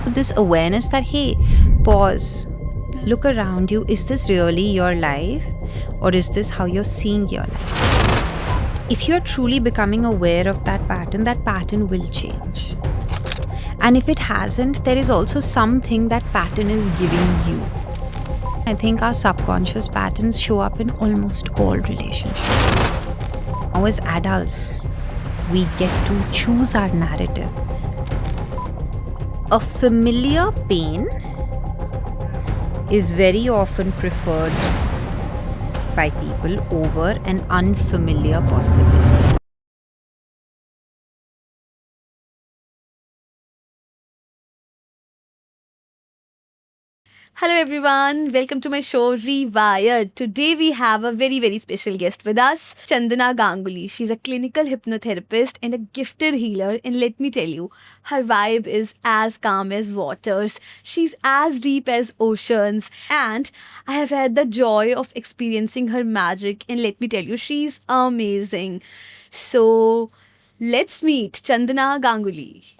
with this awareness that, hey, pause, look around you. Is this really your life, or is this how you're seeing your life? If you're truly becoming aware of that pattern will change. And if it hasn't, there is also something that pattern is giving you. I think our subconscious patterns show up in almost all relationships. Now, as adults, we get to choose our narrative. A familiar pain is very often preferred by people over an unfamiliar possibility. Hello everyone, welcome to my show Rewire. Today we have a very special guest with us, Chandana Ganguli. She's a clinical hypnotherapist and a gifted healer, and let me tell you, her vibe is as calm as waters. She's as deep as oceans, and I have had the joy of experiencing her magic, and let me tell you, she's amazing. So, let's meet Chandana Ganguli.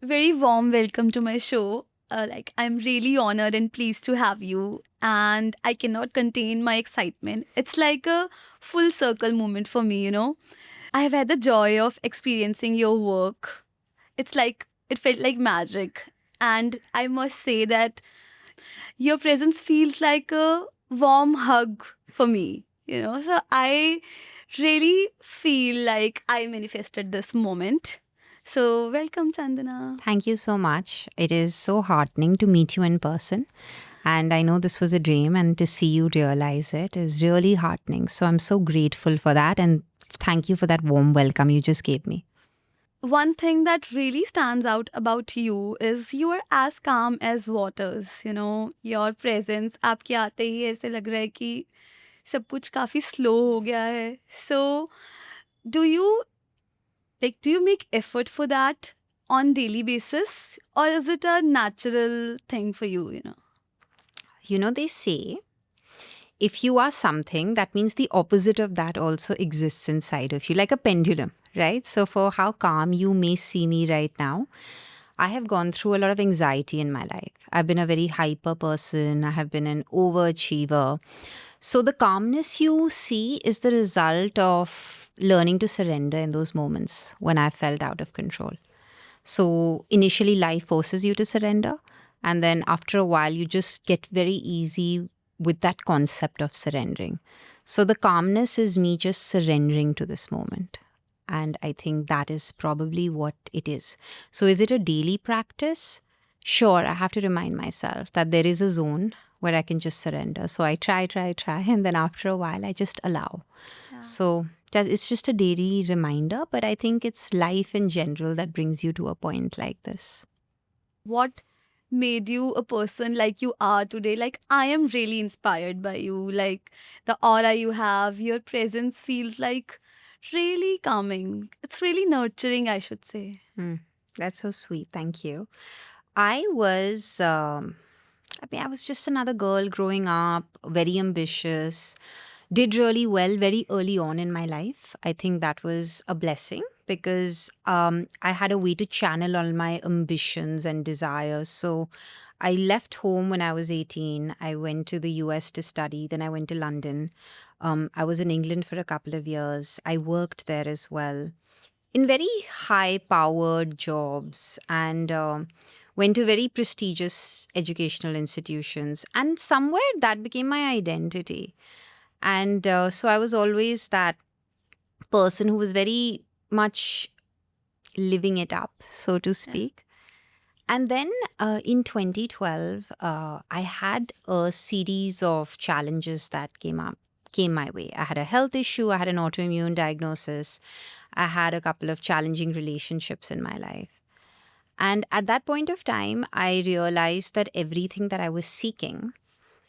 Very warm welcome to my show. I'm really honored and pleased to have you, and I cannot contain my excitement. It's like a full circle moment for me. I have had the joy of experiencing your work. It's like it felt like magic, and I must say that your presence feels like a warm hug for me. So I really feel like I manifested this moment. So, welcome, Chandana. Thank you so much. It is so heartening to meet you in person. And I know this was a dream, and to see you realize it is really heartening. So I'm so grateful for that. And thank you for that warm welcome you just gave me. One thing that really stands out about you is you are as calm as waters. Your presence, आपके आते ही ऐसे लग रहा है कि सब कुछ काफी slow हो गया है. So, do you do you make effort for that on daily basis, or is it a natural thing for you? They say if you are something, that means the opposite of that also exists inside of you, like a pendulum, right? So, for how calm you may see me right now, I have gone through a lot of anxiety in my life. I've been a very hyper person, I have been an overachiever. So, the calmness you see is the result of learning to surrender in those moments when I felt out of control. So, initially, life forces you to surrender. And then after a while, you just get very easy with that concept of surrendering. So the calmness is me just surrendering to this moment. And I think that is probably what it is. So is it a daily practice? Sure, I have to remind myself that there is a zone where I can just surrender. So I try. And then after a while, I just allow. Yeah. So it's just a daily reminder. But I think it's life in general that brings you to a point like this. What made you a person like you are today? Like, I am really inspired by you. Like, the aura you have, your presence feels like really calming. It's really nurturing, I should say. That's so sweet. Thank you. I was just another girl growing up, very ambitious, did really well very early on in my life. I think that was a blessing because I had a way to channel all my ambitions and desires. So I left home when I was 18. I went to the US to study. Then I went to London. I was in England for a couple of years. I worked there as well in very high powered jobs and went to very prestigious educational institutions. And somewhere that became my identity. And so I was always that person who was very much living it up, so to speak. And then in 2012, I had a series of challenges that came my way. I had a health issue, I had an autoimmune diagnosis, I had a couple of challenging relationships in my life. And at that point of time, I realized that everything that I was seeking,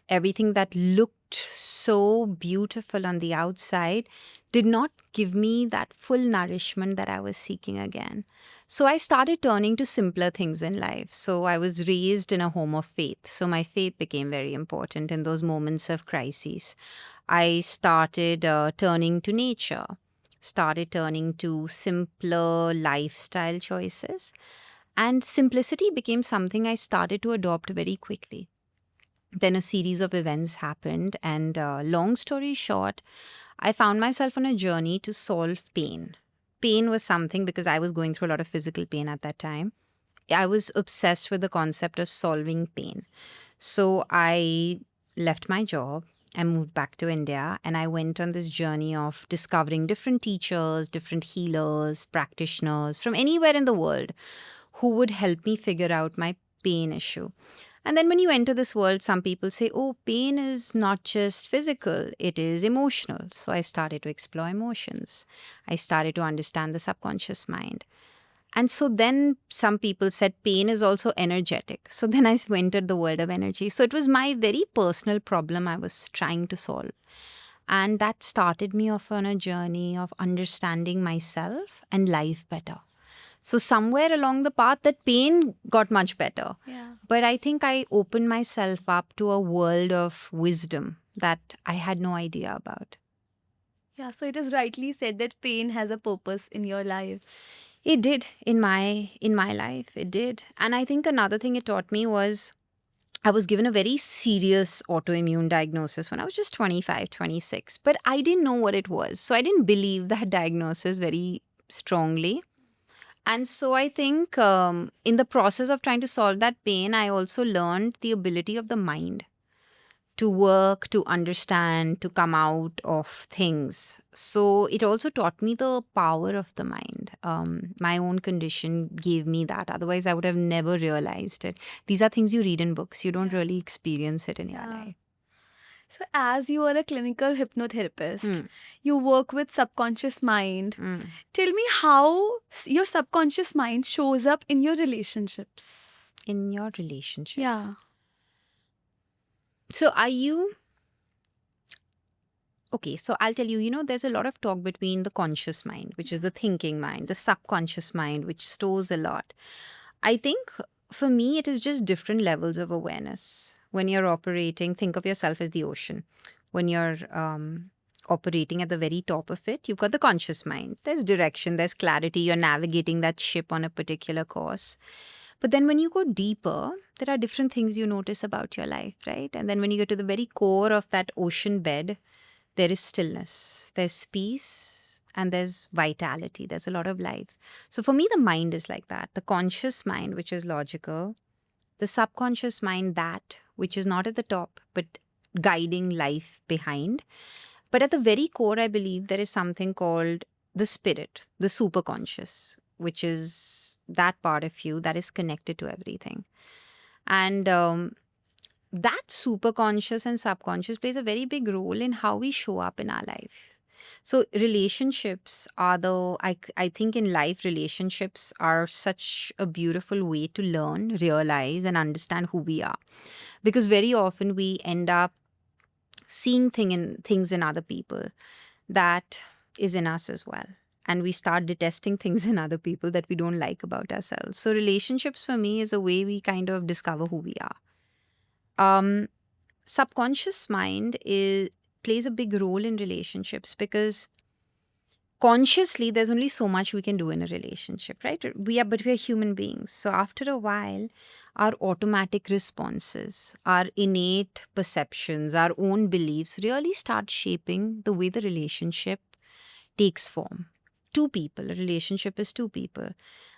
everything that looked so beautiful on the outside, did not give me that full nourishment that I was seeking again. So I started turning to simpler things in life. So I was raised in a home of faith. So my faith became very important in those moments of crises. I started turning to nature. started turning to simpler lifestyle choices. And simplicity became something I started to adopt very quickly. Then a series of events happened, and long story short, I found myself on a journey to solve pain. Pain was something because I was going through a lot of physical pain at that time. I was obsessed with the concept of solving pain. So I left my job. I moved back to India and I went on this journey of discovering different teachers, different healers, practitioners from anywhere in the world who would help me figure out my pain issue. And then when you enter this world, some people say, oh, pain is not just physical, it is emotional. So I started to explore emotions. I started to understand the subconscious mind. And so then some people said pain is also energetic. So then I entered the world of energy. So it was my very personal problem I was trying to solve. And that started me off on a journey of understanding myself and life better. So somewhere along the path, that pain got much better. Yeah. But I think I opened myself up to a world of wisdom that I had no idea about. Yeah, so it is rightly said that pain has a purpose in your life. It did in my life. It did. And I think another thing it taught me was I was given a very serious autoimmune diagnosis when I was just 25, 26. But I didn't know what it was. So I didn't believe that diagnosis very strongly. And so I think in the process of trying to solve that pain, I also learned the ability of the mind to work, to understand, to come out of things. So it also taught me the power of the mind. My own condition gave me that. Otherwise, I would have never realized it. These are things you read in books. You don't Yeah. really experience it in your Yeah. life. So, as you are a clinical hypnotherapist, Hmm. you work with subconscious mind. Hmm. Tell me how your subconscious mind shows up in your relationships. In your relationships. Yeah. So are you okay? So I'll tell you, there's a lot of talk between the conscious mind, which is the thinking mind, the subconscious mind, which stores a lot. I think for me, it is just different levels of awareness. When you're operating, think of yourself as the ocean. When you're operating at the very top of it, you've got the conscious mind. There's direction, there's clarity. You're navigating that ship on a particular course. But then when you go deeper, there are different things you notice about your life, right? And then when you get to the very core of that ocean bed, there is stillness, there's peace, and there's vitality. There's a lot of life. So for me, the mind is like that. The conscious mind, which is logical, the subconscious mind, that which is not at the top, but guiding life behind. But at the very core, I believe there is something called the spirit, the superconscious, which is that part of you that is connected to everything. And that superconscious and subconscious plays a very big role in how we show up in our life. So relationships are I think in life, relationships are such a beautiful way to learn, realize, and understand who we are. Because very often we end up seeing things in other people that is in us as well. And we start detesting things in other people that we don't like about ourselves. So relationships for me is a way we kind of discover who we are. Subconscious mind plays a big role in relationships because consciously there's only so much we can do in a relationship, right? But we are human beings. So after a while, our automatic responses, our innate perceptions, our own beliefs really start shaping the way the relationship takes form. Two people, a relationship is two people.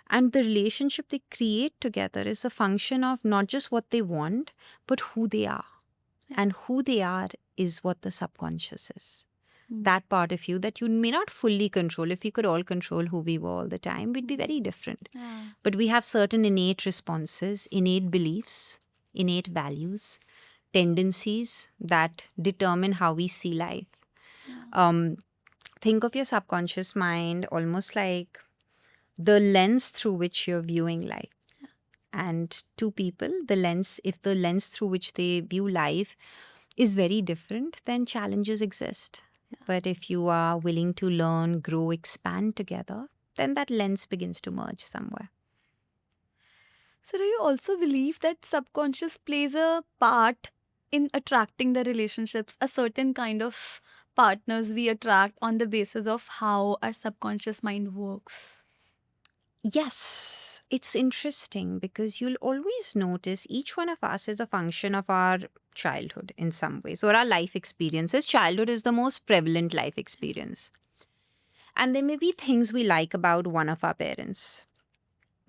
And the relationship they create together is a function of not just what they want, but who they are. And who they are is what the subconscious is. That part of you that you may not fully control. If we could all control who we were all the time, we'd be very different. Yeah. But we have certain innate responses, innate beliefs, innate values, tendencies that determine how we see life. Think of your subconscious mind almost like the lens through which you're viewing life. And two people, if the lens through which they view life is very different, then challenges exist. But if you are willing to learn, grow, expand together, then that lens begins to merge somewhere. So, do you also believe that subconscious plays a part in attracting the relationships, a certain kind of partners we attract on the basis of how our subconscious mind works. Yes, it's interesting because you'll always notice each one of us is a function of our childhood in some ways, or our life experiences. Childhood is the most prevalent life experience. And there may be things we like about one of our parents.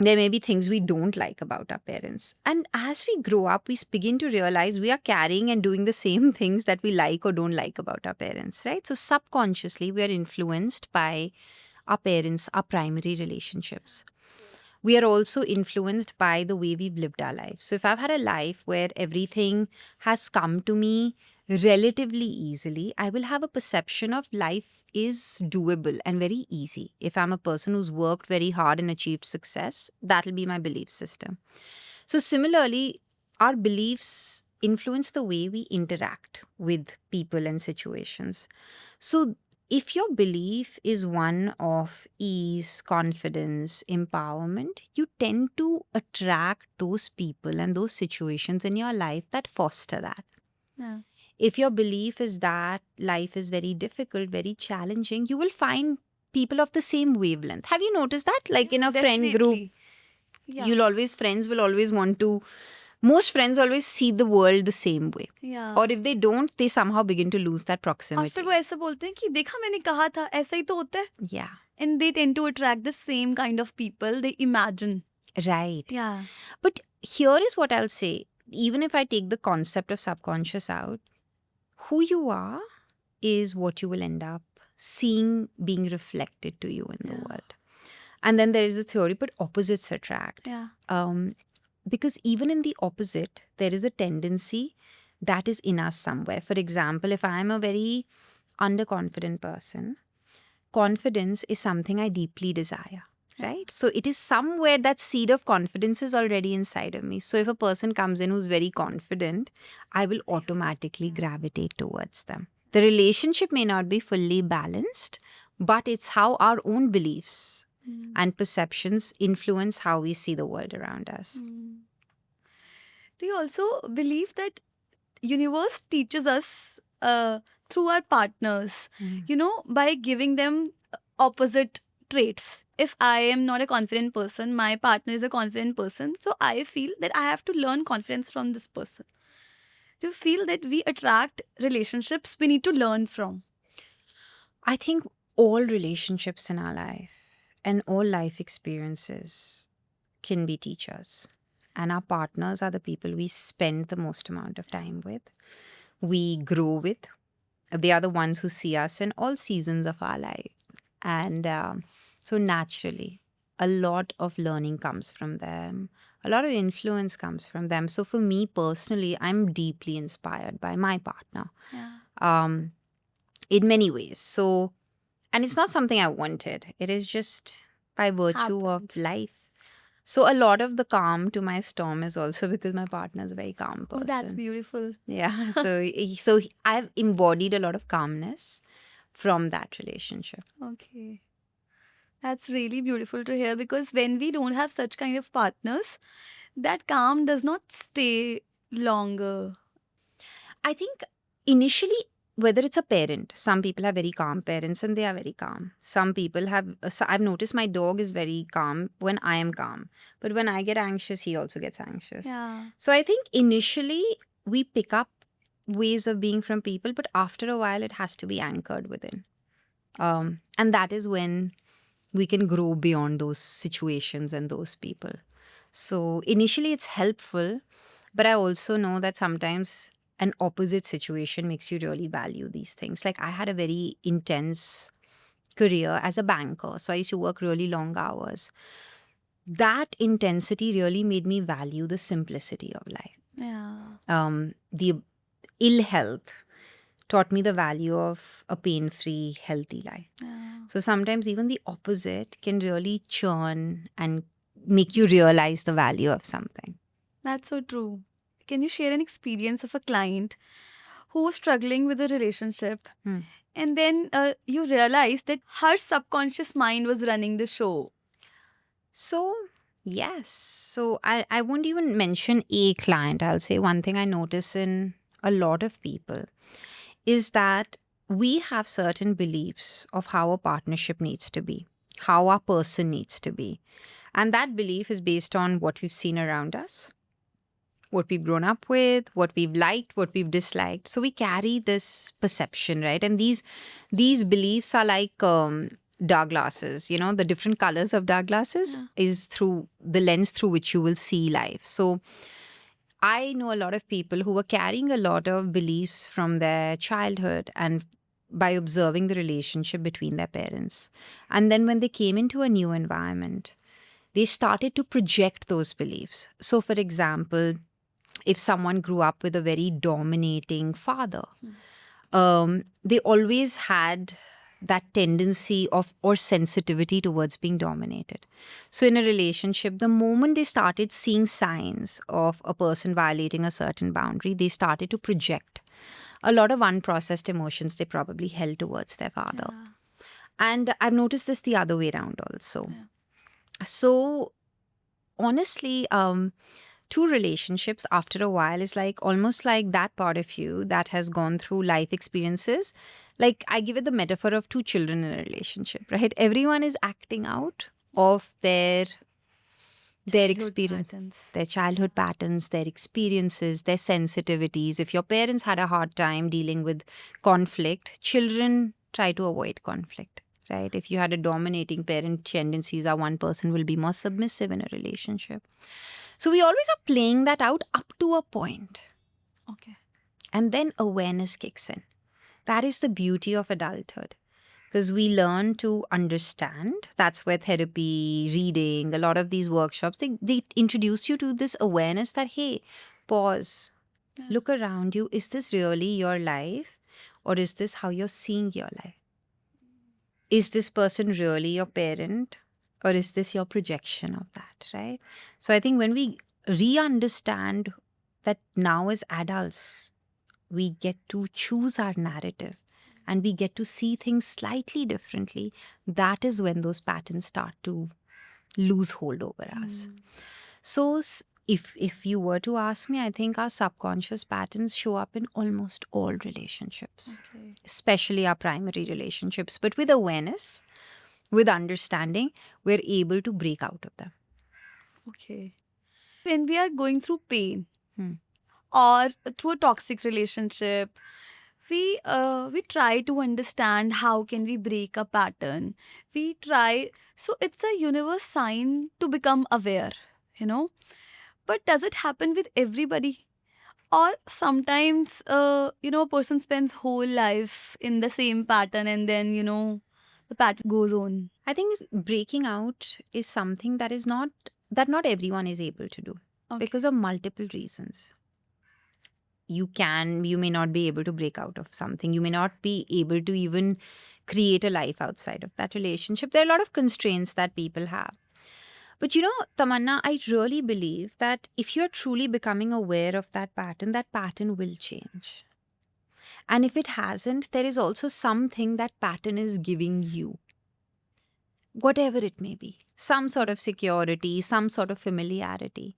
There may be things we don't like about our parents. And as we grow up, we begin to realize we are carrying and doing the same things that we like or don't like about our parents, right? So subconsciously, we are influenced by our parents, our primary relationships. We are also influenced by the way we've lived our lives. So if I've had a life where everything has come to me relatively easily, I will have a perception of life is doable and very easy. If I'm a person who's worked very hard and achieved success, that'll be my belief system. So similarly, our beliefs influence the way we interact with people and situations. So if your belief is one of ease, confidence, empowerment, you tend to attract those people and those situations in your life that foster that. Yeah. If your belief is that life is very difficult, very challenging, you will find people of the same wavelength. Have you noticed that? Like in a friend group, Definitely. Yeah. friends will always want to, most friends always see the world the same way. Yeah. Or if they don't, they somehow begin to lose that और proximity. फिर वो ऐसा बोलते हैं कि देखा मैंने कहा था ऐसा ही तो होता है. Yeah, And they tend to attract the same kind of people they imagine. right. Yeah. But here is what I'll say. Even if I take the concept of subconscious out, who you are is what you will end up seeing being reflected to you in the Yeah. world. And then there is a theory, but opposites attract. Yeah. Because even in the opposite, there is a tendency that is in us somewhere. For example, if I'm a very underconfident person, confidence is something I deeply desire. Right? So it is somewhere that seed of confidence is already inside of me. So if a person comes in who's very confident, I will automatically gravitate towards them. The relationship may not be fully balanced, but it's how our own beliefs and perceptions influence how we see the world around us. Do you also believe that universe teaches us through our partners, by giving them opposite traits? If I am not a confident person, my partner is a confident person, so I feel that I have to learn confidence from this person. Do you feel that we attract relationships we need to learn from? I think all relationships in our life and all life experiences can be teachers. And our partners are the people we spend the most amount of time with, we grow with. They are the ones who see us in all seasons of our life. And so naturally, a lot of learning comes from them. A lot of influence comes from them. So for me personally, I'm deeply inspired by my partner in many ways. So, and it's not something I wanted. It is just by virtue of life. So a lot of the calm to my storm is also because my partner is a very calm person. Oh, that's beautiful. Yeah. So I've embodied a lot of calmness from that relationship. Okay. That's really beautiful to hear, because when we don't have such kind of partners, that calm does not stay longer. I think initially, whether it's a parent, some people have very calm parents and they are very calm. Some people have, I've noticed my dog is very calm when I am calm. But when I get anxious, he also gets anxious. Yeah. So I think initially we pick up ways of being from people, but after a while it has to be anchored within. And that is when we can grow beyond those situations and those people. So initially it's helpful, but I also know that sometimes an opposite situation makes you really value these things. Like I had a very intense career as a banker. So I used to work really long hours. That intensity really made me value the simplicity of life. Yeah. The ill health taught me the value of a pain-free, healthy life. Yeah. So sometimes even the opposite can really churn and make you realize the value of something. That's so true. Can you share an experience of a client who was struggling with a relationship, and then you realized that her subconscious mind was running the show? So, yes. So I won't even mention a client. I'll say one thing I notice in a lot of people is that we have certain beliefs of how a partnership needs to be, how our person needs to be. And that belief is based on what we've seen around us, what we've grown up with, what we've liked, what we've disliked. So we carry this perception, right? And these beliefs are like dark glasses. You know, the different colors of dark glasses is through the lens through which you will see life. So I know a lot of people who were carrying a lot of beliefs from their childhood and by observing the relationship between their parents. And then when they came into a new environment, they started to project those beliefs. So, for example, if someone grew up with a very dominating father, they always had that tendency of or sensitivity towards being dominated. So in a relationship, the moment they started seeing signs of a person violating a certain boundary, they started to project a lot of unprocessed emotions they probably held towards their father. Yeah. And I've noticed this the other way around also. So honestly, two relationships after a while is like almost like that part of you that has gone through life experiences. Like I give it the metaphor of two children in a relationship, right? Everyone is acting out of their Childhood experience, patterns. their childhood patterns, their experiences, their sensitivities. If your parents had a hard time dealing with conflict, children try to avoid conflict, right? If you had a dominating parent, tendencies are one person will be more submissive in a relationship. So we always are playing that out up to a point, Okay. and then awareness kicks in. That is the beauty of adulthood. Because we learn to understand. That's where therapy, reading, a lot of these workshops, they introduce you to this awareness that, hey, pause, look around you. Is this really your life? Or is this how you're seeing your life? Is this person really your parent? Or is this your projection of that, right? So I think when we re-understand that now as adults, we get to choose our narrative and we get to see things slightly differently, that is when those patterns start to lose hold over us. So if you were to ask me, I think our subconscious patterns show up in almost all relationships, Okay. especially our primary relationships. But with awareness, with understanding, we're able to break out of them. Okay. When we are going through pain Hmm. or through a toxic relationship, we try to understand how can we break a pattern. We try, so it's a universe sign to become aware, you know. But does it happen with everybody? Or sometimes, a person spends whole life in the same pattern and then, the pattern goes on. I think breaking out is something that not everyone is able to do Okay. because of multiple reasons. You may not be able to break out of something. You may not be able to even create a life outside of that relationship. There are a lot of constraints that people have. But Tamanna, I really believe that if you're truly becoming aware of that pattern will change. And if it hasn't, there is also something that pattern is giving you, whatever it may be, some sort of security, some sort of familiarity,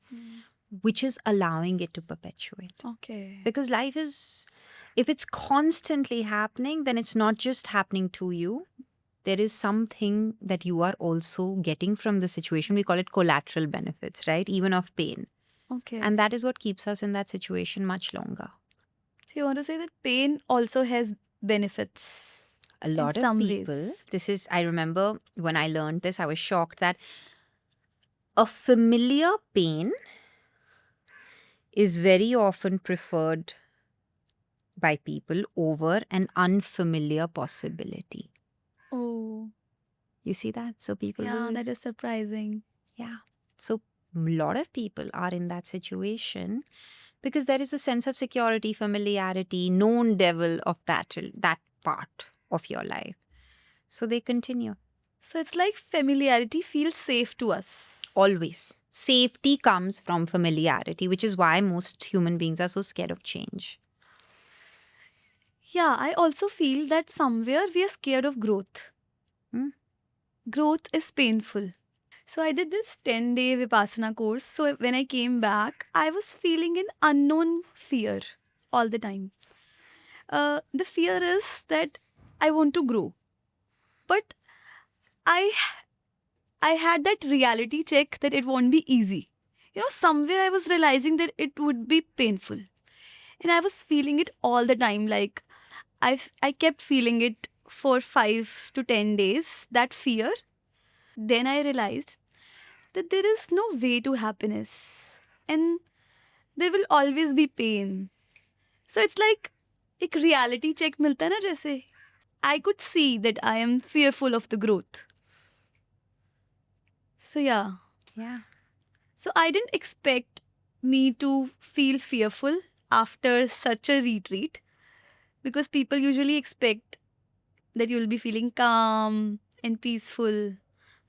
which is allowing it to perpetuate. Okay. Because life is, if it's constantly happening, then it's not just happening to you. There is something that you are also getting from the situation. We call it collateral benefits, right? Even of pain. Okay. And that is what keeps us in that situation much longer. So you want to say that pain also has benefits A lot of some people, ways. I remember when I learned this, I was shocked that a familiar pain is very often preferred by people over an unfamiliar possibility. Oh, You see that? So people yeah, will, that is surprising. yeah. So a lot of people are in that situation because there is a sense of security, familiarity, known devil of that part of your life. So they continue. So it's like familiarity feels safe to us. Always. Safety comes from familiarity, which is why most human beings are so scared of change. Yeah, I also feel that somewhere we are scared of growth. Hmm? Growth is painful. So I did this 10-day Vipassana course. So when I came back, I was feeling an unknown fear all the time. The fear is that I want to grow, but I I had that reality check that it won't be easy. Somewhere I was realizing that it would be painful, and I was feeling it all the time. Like I kept feeling it for 5 to 10 days. That fear. Then I realized that there is no way to happiness, and there will always be pain. So it's like एक reality check मिलता है ना जैसे. I could see that I am fearful of the growth. So yeah. Yeah. So I didn't expect me to feel fearful after such a retreat, because people usually expect that you'll be feeling calm and peaceful.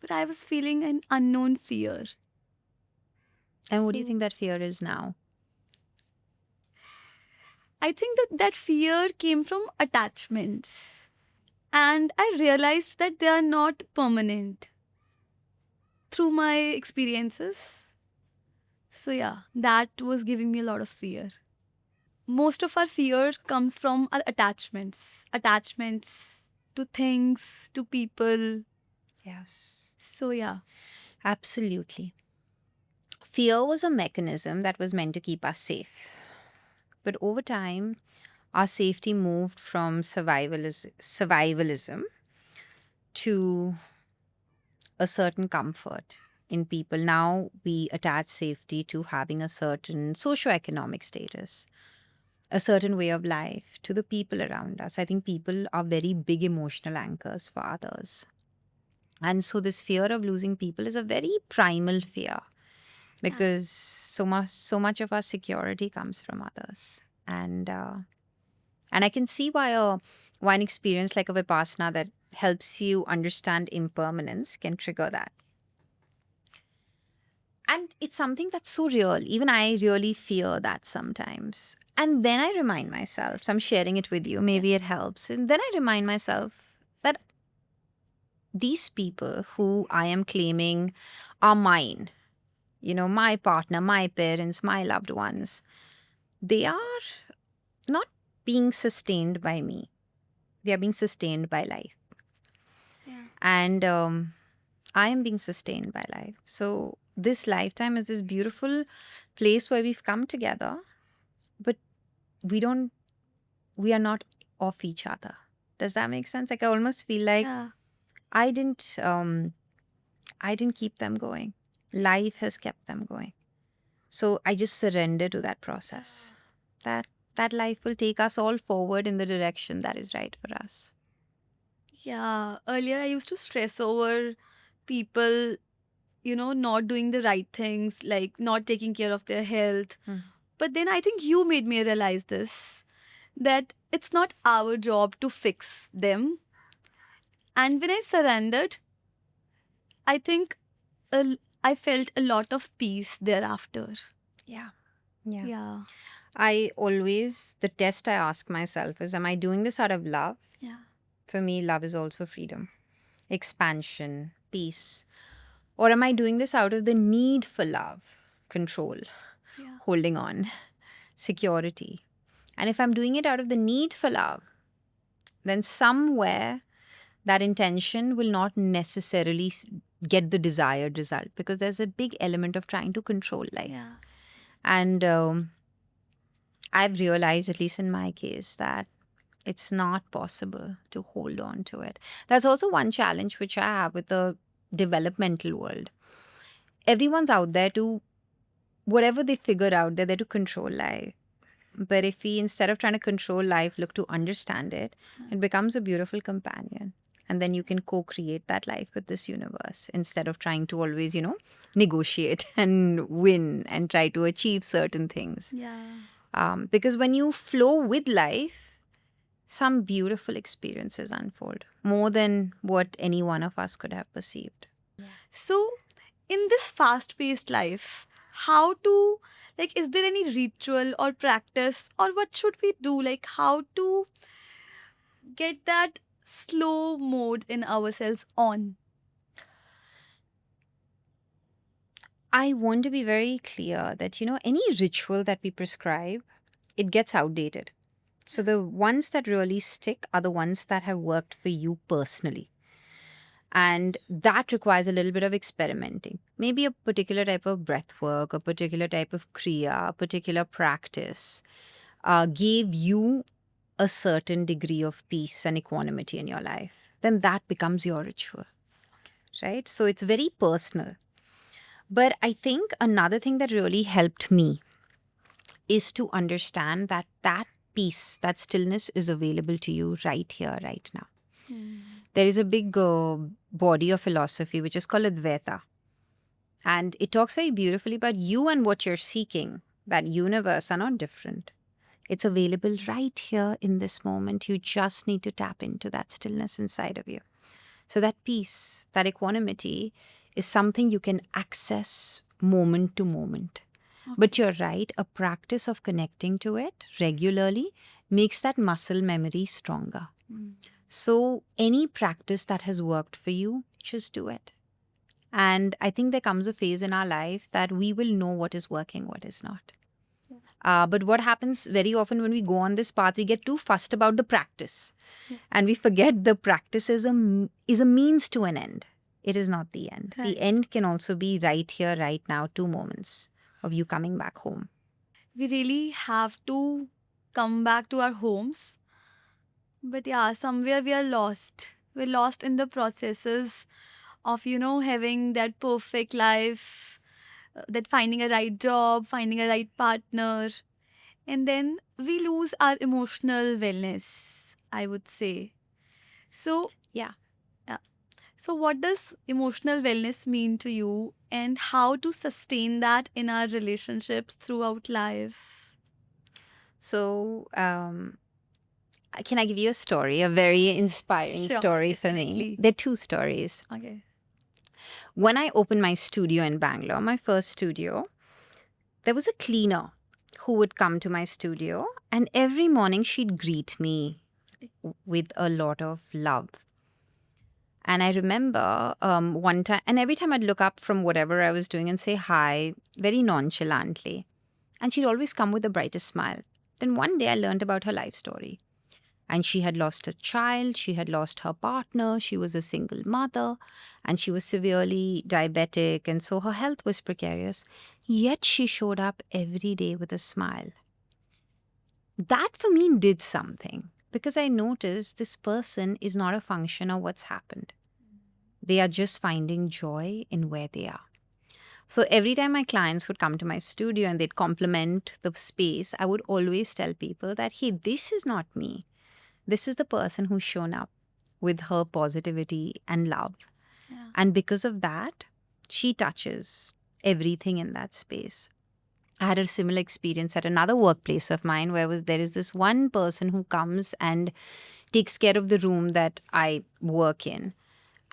But I was feeling an unknown fear. And what do you So think that fear is now? I think that fear came from attachments. And I realized that they are not permanent through my experiences. So yeah, that was giving me a lot of fear. Most of our fear comes from our attachments to things, to people. Yes. So yeah. Absolutely. Fear was a mechanism that was meant to keep us safe. But over time, our safety moved from survivalism to a certain comfort in people. Now we attach safety to having a certain socioeconomic status, a certain way of life, to the people around us. I think people are very big emotional anchors for others. And so this fear of losing people is a very primal fear, because so much of our security comes from others. And I can see why one experience like a vipassana that helps you understand impermanence can trigger that. And it's something that's so real. Even I really fear that sometimes. And then I remind myself, so I'm sharing it with you, maybe it helps. And then I remind myself that these people who I am claiming are mine, my partner, my parents, my loved ones, they are not being sustained by me. They are being sustained by life. Yeah. And I am being sustained by life. So this lifetime is this beautiful place where we've come together, but we are not off each other. Does that make sense? Like I almost feel like Yeah. I didn't keep them going. Life has kept them going. So I just surrender to that process. That life will take us all forward in the direction that is right for us. Yeah. Earlier I used to stress over people, not doing the right things, like not taking care of their health. But then I think you made me realize this, that it's not our job to fix them. And when I surrendered, I think I felt a lot of peace thereafter. Yeah. Yeah. Yeah. The test I ask myself is, am I doing this out of love? Yeah. For me, love is also freedom, expansion, peace. Or am I doing this out of the need for love, control, Yeah. holding on, security? And if I'm doing it out of the need for love, then somewhere that intention will not necessarily get the desired result, because there's a big element of trying to control life. Yeah. And I've realized, at least in my case, that it's not possible to hold on to it. That's also one challenge which I have with the developmental world. Everyone's out there to, whatever they figure out, they're there to control life. But if we, instead of trying to control life, look to understand it, it becomes a beautiful companion. And then you can co-create that life with this universe, instead of trying to always, negotiate and win and try to achieve certain things. Yeah. Because when you flow with life, some beautiful experiences unfold, more than what any one of us could have perceived. So, in this fast paced life, how to, like, is there any ritual or practice, or what should we do? Like, how to get that slow mode in ourselves on? I want to be very clear that, any ritual that we prescribe, it gets outdated. So the ones that really stick are the ones that have worked for you personally. And that requires a little bit of experimenting. Maybe a particular type of breath work, a particular type of kriya, a particular practice gave you a certain degree of peace and equanimity in your life. Then that becomes your ritual, right? So it's very personal. But I think another thing that really helped me is to understand that that peace, that stillness is available to you right here, right now. There is a big body of philosophy which is called Advaita. And it talks very beautifully about you and what you're seeking. That universe are not different. It's available right here in this moment. You just need to tap into that stillness inside of you. So that peace, that equanimity is something you can access moment to moment. But you're right, a practice of connecting to it regularly makes that muscle memory stronger. So any practice that has worked for you, just do it. And I think there comes a phase in our life that we will know what is working, what is not. But what happens very often when we go on this path, we get too fussed about the practice. And we forget the practice is a means to an end. It is not the end. Right. The end can also be right here, right now, 2 moments of you coming back home. We really have to come back to our homes. But yeah, somewhere we are lost. We're lost in the processes of, having that perfect life, that finding a right job, finding a right partner. And then we lose our emotional wellness, I would say. So, Yeah. yeah. So, what does emotional wellness mean to you, and how to sustain that in our relationships throughout life? So, can I give you a story, a very inspiring Sure, story for me? definitely. There are 2 stories. Okay. When I opened my studio in Bangalore, my first studio, there was a cleaner who would come to my studio, and every morning she'd greet me with a lot of love. And I remember one time, and every time I'd look up from whatever I was doing and say hi, very nonchalantly. And she'd always come with the brightest smile. Then one day I learned about her life story. And she had lost a child, she had lost her partner, she was a single mother, and she was severely diabetic, and so her health was precarious. Yet she showed up every day with a smile. That for me did something because I noticed this person is not a function of what's happened. They are just finding joy in where they are. So every time my clients would come to my studio and they'd compliment the space, I would always tell people that, hey, this is not me. This is the person who's shown up with her positivity and love. Yeah. And because of that, she touches everything in that space. I had a similar experience at another workplace of mine where there is this one person who comes and takes care of the room that I work in.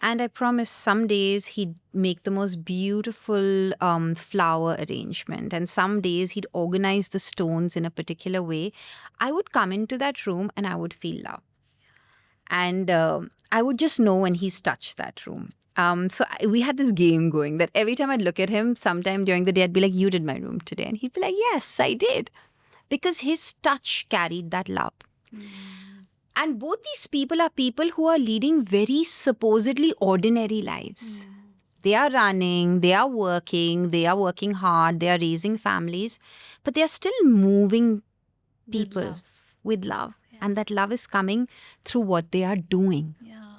And I promise some days he'd make the most beautiful flower arrangement. And some days he'd organize the stones in a particular way. I would come into that room and I would feel love. And I would just know when he's touched that room. We had this game going that every time I'd look at him, sometime during the day, I'd be like, you did my room today. And he'd be like, yes, I did. Because his touch carried that love. And both these people are people who are leading very supposedly ordinary lives. They are running, they are working hard, they are raising families, but they are still moving people with love. Yeah. And that love is coming through what they are doing, Yeah.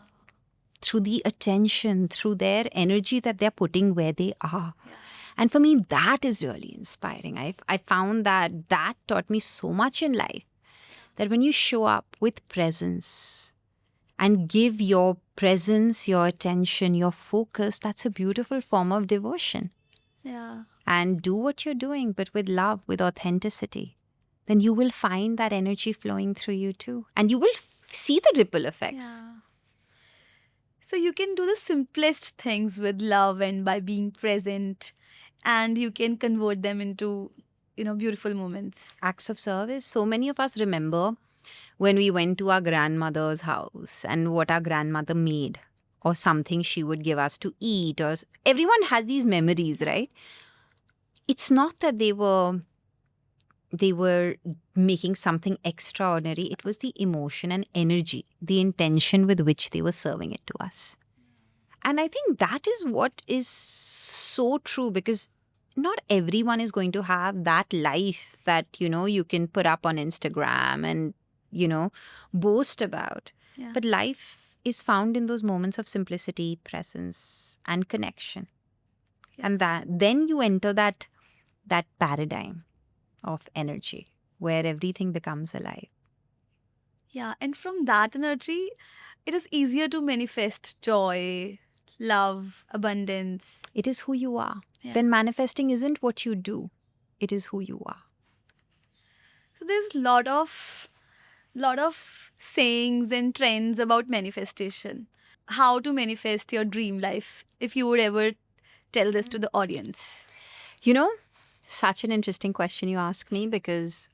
through the attention, through their energy that they're putting where they are. Yeah. And for me, that is really inspiring. I found that taught me so much in life. That when you show up with presence and give your presence, your attention, your focus, that's a beautiful form of devotion. Yeah. And do what you're doing, but with love, with authenticity. Then you will find that energy flowing through you too. And you will see the ripple effects. Yeah. So you can do the simplest things with love and by being present, and you can convert them into, beautiful moments. Acts of service. So many of us remember when we went to our grandmother's house and what our grandmother made or something she would give us to eat. Or everyone has these memories, right? It's not that they were they were making something extraordinary. It was the emotion and energy, the intention with which they were serving it to us. And I think that is what is so true, because not everyone is going to have that life that, you can put up on Instagram and, boast about. Yeah. But life is found in those moments of simplicity, presence, and connection. Yeah. And then you enter that paradigm of energy where everything becomes alive. Yeah, and from that energy, it is easier to manifest joy, love, abundance. It is who you are. Yeah. Then manifesting isn't what you do, it is who you are. So there's lot of sayings and trends about manifestation. How to manifest your dream life, if you would ever tell this to the audience. You know, such an interesting question you ask me, because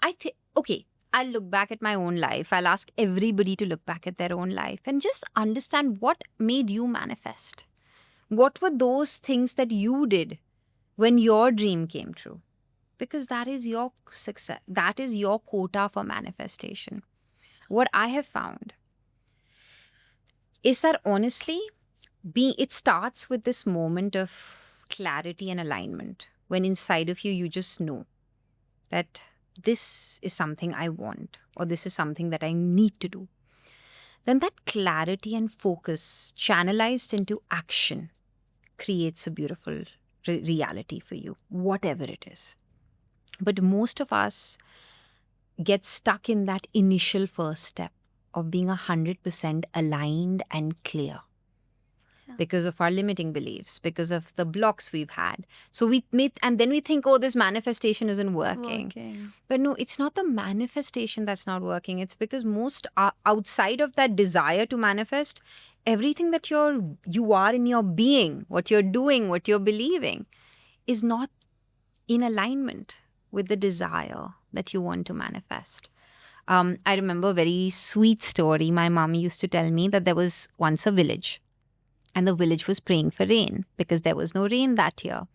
I think, okay, I'll look back at my own life. I'll ask everybody to look back at their own life and just understand what made you manifest. What were those things that you did when your dream came true? Because that is your success. That is your quota for manifestation. What I have found is that honestly, it starts with this moment of clarity and alignment, when inside of you, you just know that this is something I want, or this is something that I need to do. Then that clarity and focus channelized into action creates a beautiful reality for you, whatever it is. But most of us get stuck in that initial first step of being 100% aligned and clear, because of our limiting beliefs, because of the blocks we've had. So and then we think, oh, this manifestation isn't working. But no, it's not the manifestation that's not working. It's because most outside of that desire to manifest, everything that you are in your being, what you're doing, what you're believing, is not in alignment with the desire that you want to manifest. I remember a very sweet story. My mom used to tell me that there was once a village, and the village was praying for rain because there was no rain that year.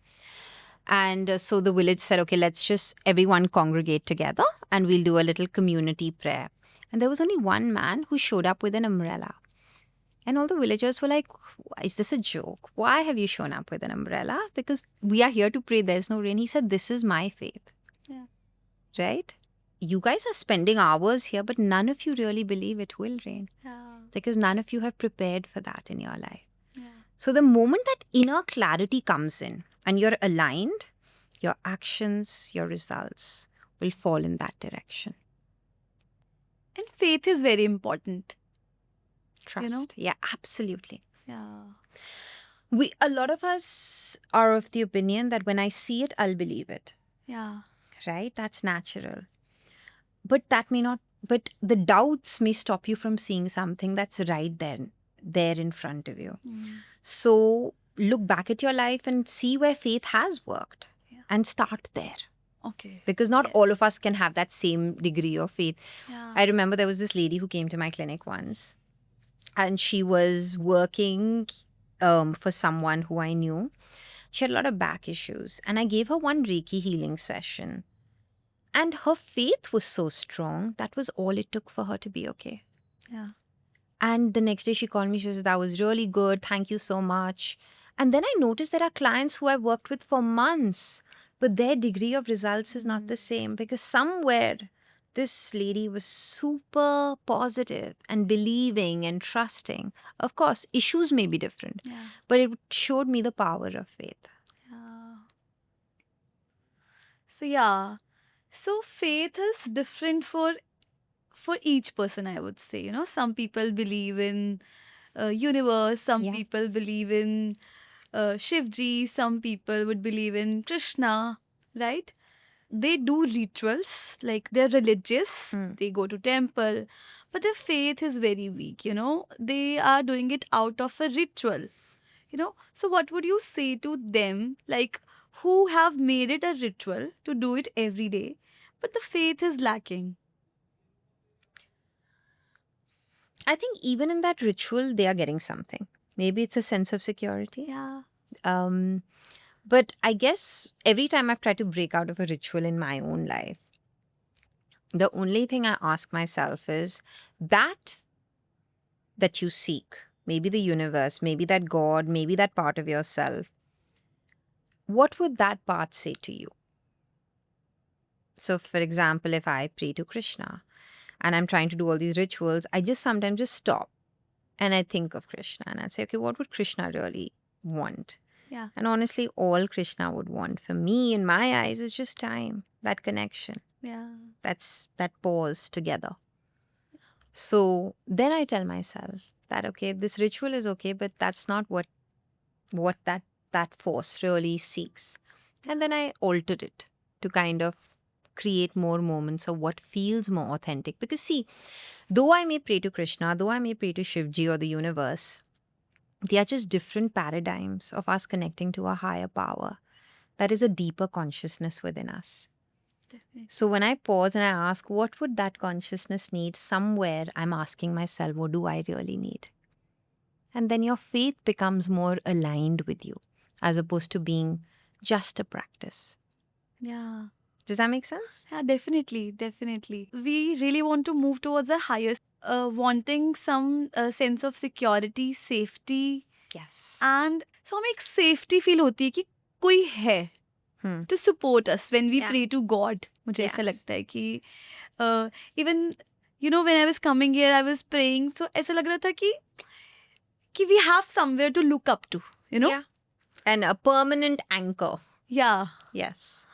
And so the village said, okay, let's just everyone congregate together and we'll do a little community prayer. And there was only one man who showed up with an umbrella. And all the villagers were like, is this a joke? Why have you shown up with an umbrella? Because we are here to pray, there's no rain. He said, this is my faith. Yeah. Right? You guys are spending hours here, but none of you really believe it will rain. Yeah. Because none of you have prepared for that in your life. Yeah. So the moment that inner clarity comes in and you're aligned, your actions, your results will fall in that direction. And faith is very important. Trust. Yeah, absolutely. Yeah. A lot of us are of the opinion that when I see it, I'll believe it. Yeah. Right? That's natural. But that may not, but the doubts may stop you from seeing something that's right there in front of you. So look back at your life and see where faith has worked, and start there. Okay. Because not all of us can have that same degree of faith. Yeah. I remember there was this lady who came to my clinic once, and she was working for someone who I knew. She had a lot of back issues, and I gave her one Reiki healing session. And her faith was so strong, that was all it took for her to be okay. Yeah. And the next day she called me, she says, that was really good, thank you so much. And then I noticed there are clients who I've worked with for months, but their degree of results is not the same, because somewhere this lady was super positive and believing and trusting. Of course, issues may be different, but it showed me the power of faith. So faith is different for each person, I would say. Some people believe in universe, some people believe in Shivji, some people would believe in Krishna, right? They do rituals, like they're religious, they go to temple, but their faith is very weak, they are doing it out of a ritual, so what would you say to them, like, who have made it a ritual to do it every day, but the faith is lacking? I think even in that ritual, they are getting something. Maybe it's a sense of security. Yeah. But I guess every time I've tried to break out of a ritual in my own life, the only thing I ask myself is that that you seek, maybe the universe, maybe that God, maybe that part of yourself, what would that part say to you? So, for example, if I pray to Krishna and I'm trying to do all these rituals, I just sometimes just stop and I think of Krishna and I say, okay, what would Krishna really want? Yeah. And honestly, all Krishna would want for me, in my eyes, is just time, that connection. Yeah. That's that pause together. So then I tell myself that, okay, this ritual is okay, but that's not what that force really seeks. And then I altered it to kind of create more moments of what feels more authentic. Because see, though I may pray to Krishna, though I may pray to Shivji or the universe, they are just different paradigms of us connecting to a higher power. That is a deeper consciousness within us. Definitely. So when I pause and I ask, what would that consciousness need? Somewhere I'm asking myself, what do I really need? And then your faith becomes more aligned with you as opposed to being just a practice. Yeah. Does that make sense? Yeah, definitely, definitely. We really want to move towards a higher, wanting some sense of security, safety, Yes. and so हमें एक safety feel होती है कि कोई है Hmm. to support us when we Yeah. pray to God. मुझे Yeah. ऐसा लगता है कि even when I was coming here, I was praying, so ऐसा लग रहा था कि we have somewhere to look up to, Yeah. And a permanent anchor. Yeah. Yes.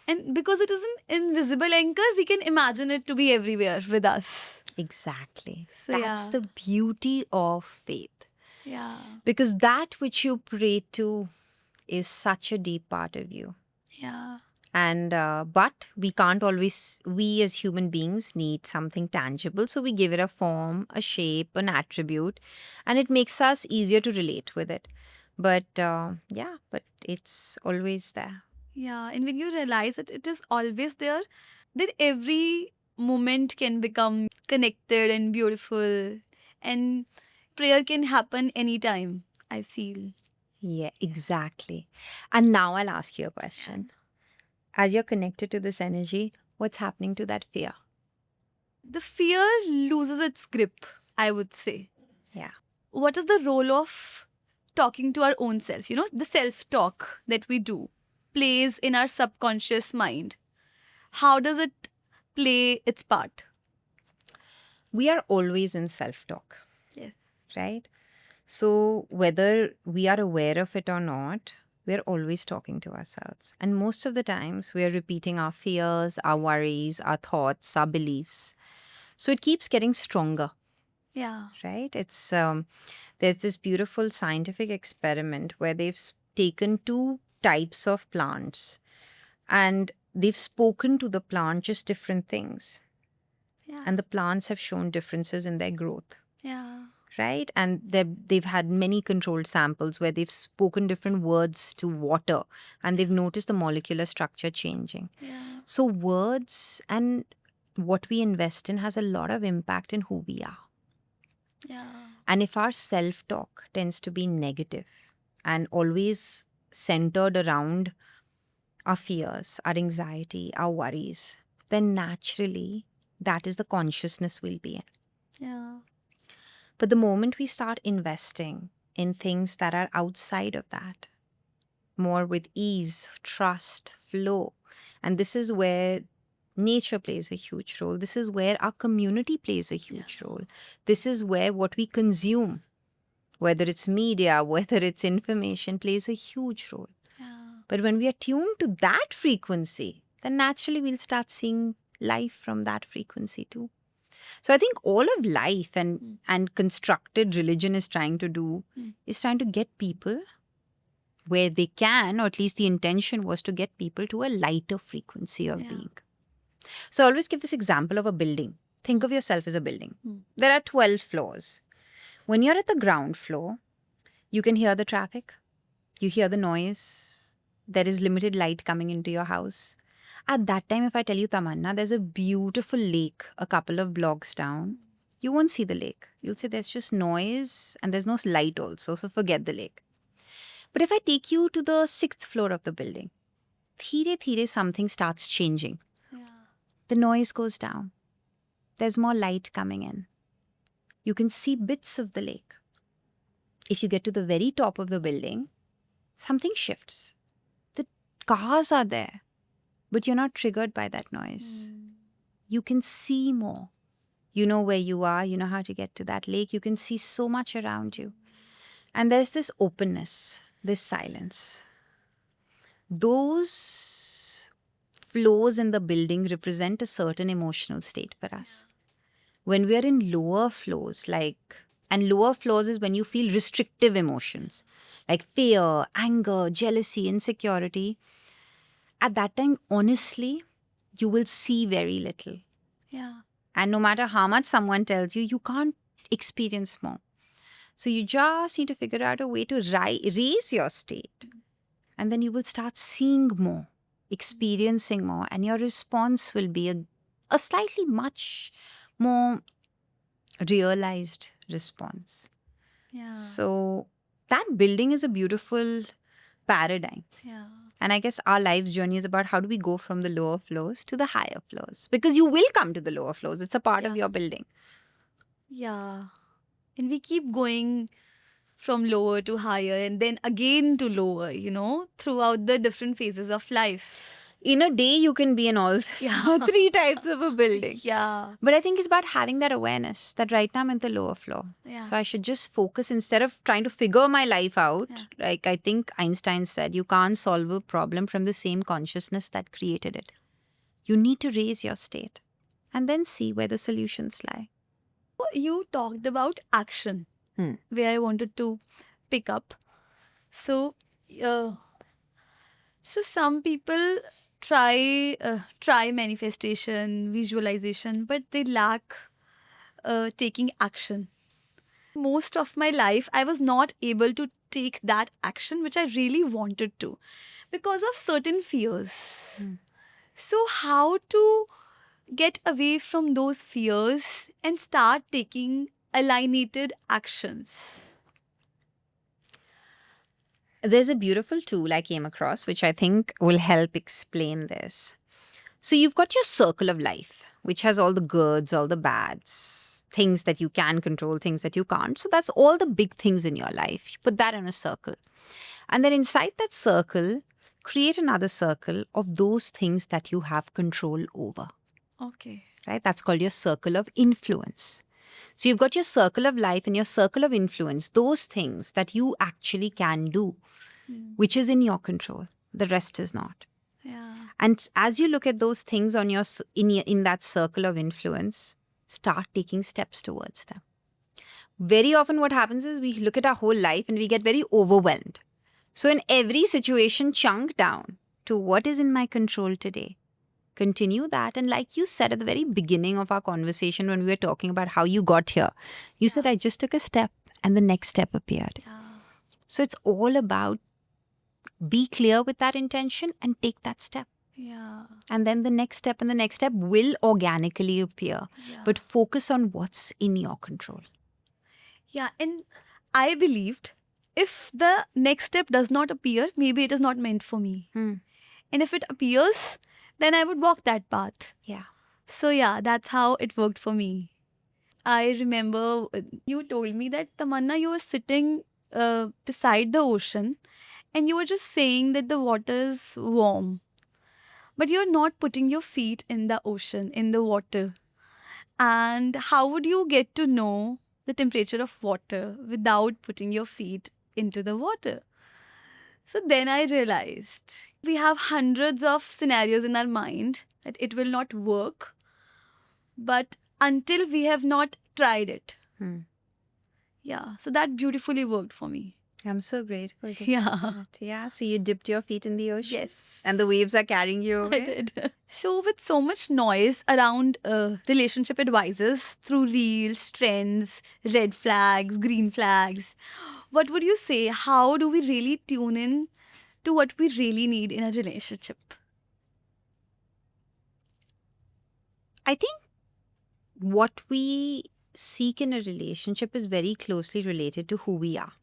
And because it is an invisible anchor, we can imagine it to be everywhere with us. Exactly. So, That's yeah. the beauty of faith. Yeah. Because that which you pray to is such a deep part of you. Yeah. And but we can't always, we as human beings need something tangible, so we give it a form, a shape, an attribute, and it makes us easier to relate with it. But but it's always there. Yeah. And when you realize that it is always there, then every moment can become connected and beautiful. And prayer can happen anytime, I feel. Yeah, exactly. And now I'll ask you a question. As you're connected to this energy, what's happening to that fear? The fear loses its grip, I would say. Yeah. What is the role of talking to our own self? The self talk that we do plays in our subconscious mind. How does it play its part? We are always in self-talk, Yes. right? So whether we are aware of it or not, we're always talking to ourselves. And most of the times we're repeating our fears, our worries, our thoughts, our beliefs. So it keeps getting stronger, Yeah. right? It's there's this beautiful scientific experiment where they've taken two types of plants and they've spoken to the plant just different things. Yeah. And the plants have shown differences in their growth. Yeah. Right? And they've had many controlled samples where they've spoken different words to water and they've noticed the molecular structure changing. Yeah. So words and what we invest in has a lot of impact in who we are. Yeah. And if our self-talk tends to be negative and always centered around our fears, our anxiety, our worries, then naturally that is the consciousness we'll be in. Yeah. But the moment we start investing in things that are outside of that, more with ease, trust, flow, and this is where nature plays a huge role. This is where our community plays a huge role. This is where what we consume, whether it's media, whether it's information, plays a huge role. Yeah. But when we are tuned to that frequency, then naturally we'll start seeing life from that frequency too. So I think all of life and constructed religion is trying to do is trying to get people where they can, or at least the intention was to get people to a lighter frequency of being. So I always give this example of a building. Think of yourself as a building. There are 12 floors. When you're at the ground floor, you can hear the traffic, you hear the noise, there is limited light coming into your house. At that time, if I tell you, Tamanna, there's a beautiful lake a couple of blocks down, you won't see the lake. You'll say there's just noise and there's no light also, so forget the lake. But if I take you to the 6th floor of the building, धीरे धीरे something starts changing. Yeah. The noise goes down. There's more light coming in. You can see bits of the lake. If you get to the very top of the building, something shifts. The cars are there, but you're not triggered by that noise. You can see more. You know where you are, you know how to get to that lake. You can see so much around you. And there's this openness, this silence. Those floors in the building represent a certain emotional state for us. When we are in lower floors, and lower floors is when you feel restrictive emotions like fear, anger, jealousy, insecurity. At that time, honestly, you will see very little. Yeah. And no matter how much someone tells you, you can't experience more. So you just need to figure out a way to raise your state. And then you will start seeing more, experiencing more. And your response will be a slightly much more realized response. Yeah. So that building is a beautiful paradigm. Yeah. And I guess our life's journey is about how do we go from the lower floors to the higher floors? Because you will come to the lower floors. It's a part of Yeah. your building. Yeah. And we keep going from lower to higher and then again to lower, throughout the different phases of life. In a day, you can be in all Yeah. 3 types of a building. Yeah. But I think it's about having that awareness that right now I'm in the lower floor. Yeah. So I should just focus instead of trying to figure my life out. Yeah. Like I think Einstein said, you can't solve a problem from the same consciousness that created it. You need to raise your state and then see where the solutions lie. You talked about action, where I wanted to pick up. So, some people try manifestation, visualization, but they lack taking action. Most of my life, I was not able to take that action which I really wanted to because of certain fears. So, how to get away from those fears and start taking alienated actions? There's a beautiful tool I came across, which I think will help explain this. So you've got your circle of life, which has all the goods, all the bads, things that you can control, things that you can't. So that's all the big things in your life. You put that in a circle. And then inside that circle, create another circle of those things that you have control over. Okay. Right? That's called your circle of influence. So you've got your circle of life and your circle of influence, those things that you actually can do, which is in your control. The rest is not. Yeah. And as you look at those things on in that circle of influence, start taking steps towards them. Very often what happens is we look at our whole life and we get very overwhelmed. So in every situation, chunk down to what is in my control today. Continue that. And like you said at the very beginning of our conversation when we were talking about how you got here, you said, I just took a step and the next step appeared. Yeah. So it's all about be clear with that intention and take that step. Yeah. And then the next step and the next step will organically appear. Yeah. But focus on what's in your control. Yeah. And I believed if the next step does not appear, maybe it is not meant for me. And if it appears, then I would walk that path. Yeah. So yeah, that's how it worked for me. I remember you told me that, Tamanna, you were sitting beside the ocean and you were just saying that the water is warm. But you're not putting your feet in the ocean, in the water. And how would you get to know the temperature of water without putting your feet into the water? So then I realized we have hundreds of scenarios in our mind that it will not work, but until we have not tried it. Yeah, so that beautifully worked for me. I'm so grateful to Yeah. hear that. Yeah, so you dipped your feet in the ocean. Yes. And the waves are carrying you I away. did. So with so much noise around relationship advices through reels, trends, red flags, green flags, what would you say? How do we really tune in to what we really need in a relationship? I think what we seek in a relationship is very closely related to who we are.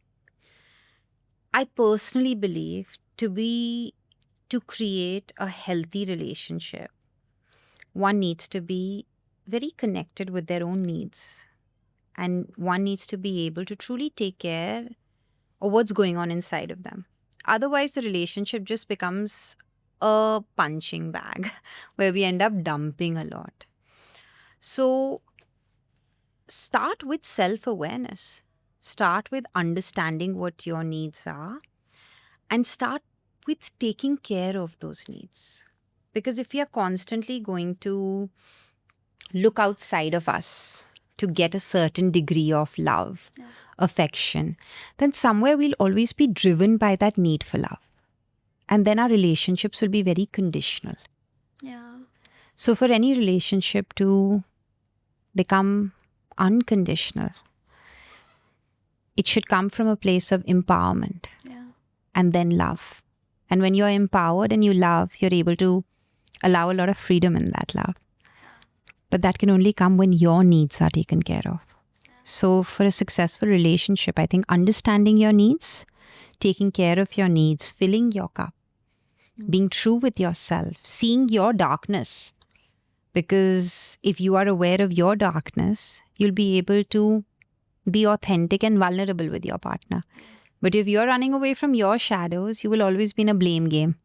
I personally believe to create a healthy relationship, one needs to be very connected with their own needs, and one needs to be able to truly take care of what's going on inside of them. Otherwise, the relationship just becomes a punching bag where we end up dumping a lot. So, start with self awareness, start with understanding what your needs are, and start with taking care of those needs. Because if we are constantly going to look outside of us to get a certain degree of love, affection, then somewhere we'll always be driven by that need for love. And then our relationships will be very conditional. Yeah. So, for any relationship to become unconditional, it should come from a place of empowerment and then love. And when you're empowered and you love, you're able to allow a lot of freedom in that love. But that can only come when your needs are taken care of. So, for a successful relationship, I think understanding your needs, taking care of your needs, filling your cup, being true with yourself, seeing your darkness. Because if you are aware of your darkness, you'll be able to be authentic and vulnerable with your partner. But if you're running away from your shadows, you will always be in a blame game.